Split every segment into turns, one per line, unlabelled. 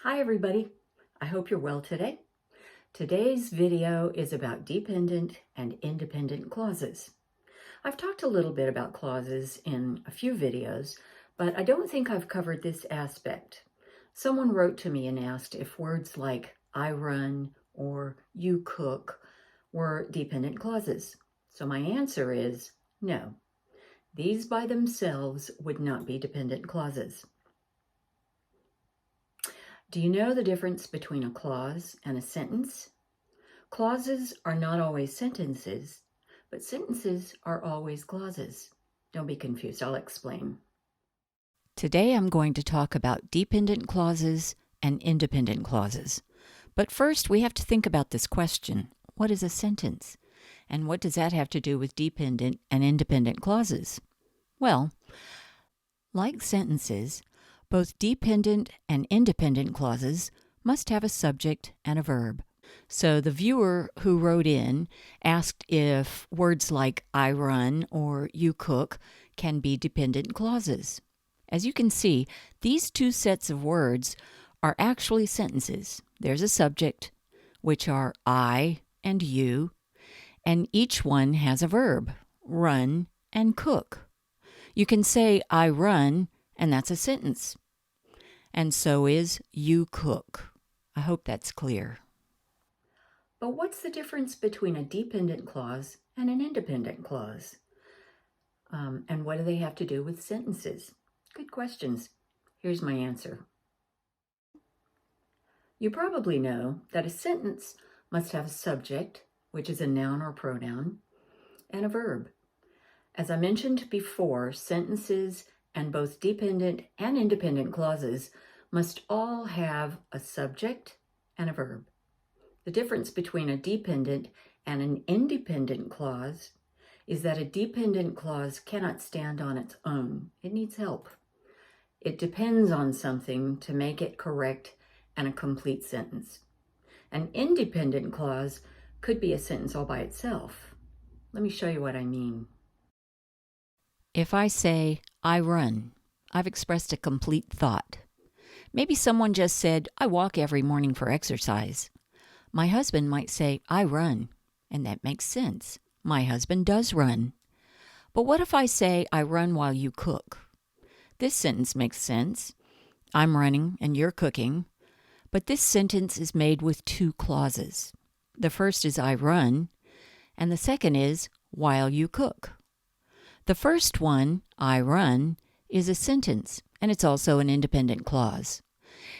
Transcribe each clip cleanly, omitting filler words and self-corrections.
Hi everybody, I hope you're well today. Today's video is about dependent and independent clauses. I've talked a little bit about clauses in a few videos, but I don't think I've covered this aspect. Someone wrote to me and asked if words like I run or you cook were dependent clauses. So my answer is no. These by themselves would not be dependent clauses. Do you know the difference between a clause and a sentence? Clauses are not always sentences, but sentences are always clauses. Don't be confused, I'll explain.
Today I'm going to talk about dependent clauses and independent clauses. But first we have to think about this question. What is a sentence? And what does that have to do with dependent and independent clauses? Well, like sentences, both dependent and independent clauses must have a subject and a verb. So the viewer who wrote in asked if words like I run or you cook can be dependent clauses. As you can see, these two sets of words are actually sentences. There's a subject, which are I and you, and each one has a verb, run and cook. You can say I run, and that's a sentence. And so is you cook. I hope that's clear.
But what's the difference between a dependent clause and an independent clause? And what do they have to do with sentences? Good questions. Here's my answer. You probably know that a sentence must have a subject, which is a noun or pronoun, and a verb. As I mentioned before, sentences and both dependent and independent clauses must all have a subject and a verb. The difference between a dependent and an independent clause is that a dependent clause cannot stand on its own. It needs help. It depends on something to make it correct and a complete sentence. An independent clause could be a sentence all by itself. Let me show you what I mean.
If I say, I run, I've expressed a complete thought. Maybe someone just said, I walk every morning for exercise. My husband might say, I run, and that makes sense. My husband does run. But what if I say, I run while you cook? This sentence makes sense. I'm running and you're cooking. But this sentence is made with two clauses. The first is I run, and the second is while you cook. The first one, I run, is a sentence, and it's also an independent clause.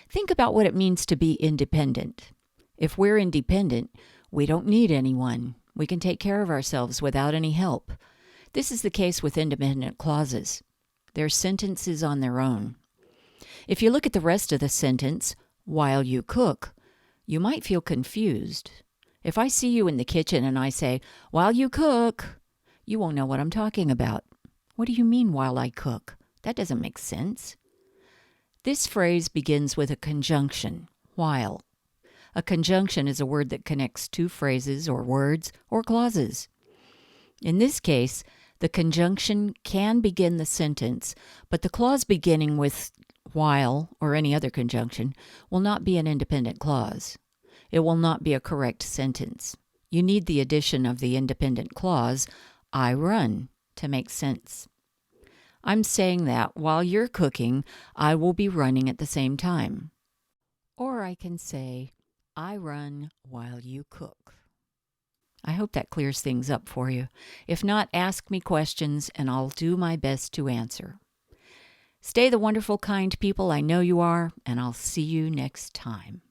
Think about what it means to be independent. If we're independent, we don't need anyone. We can take care of ourselves without any help. This is the case with independent clauses. They're sentences on their own. If you look at the rest of the sentence, while you cook, you might feel confused. If I see you in the kitchen and I say, while you cook, you won't know what I'm talking about. What do you mean while I cook? That doesn't make sense. This phrase begins with a conjunction, while. A conjunction is a word that connects two phrases or words or clauses. In this case, the conjunction can begin the sentence, but the clause beginning with while or any other conjunction will not be an independent clause. It will not be a correct sentence. You need the addition of the independent clause, I run, to make sense. I'm saying that while you're cooking, I will be running at the same time. Or I can say, I run while you cook. I hope that clears things up for you. If not, ask me questions and I'll do my best to answer. Stay the wonderful, kind people I know you are, and I'll see you next time.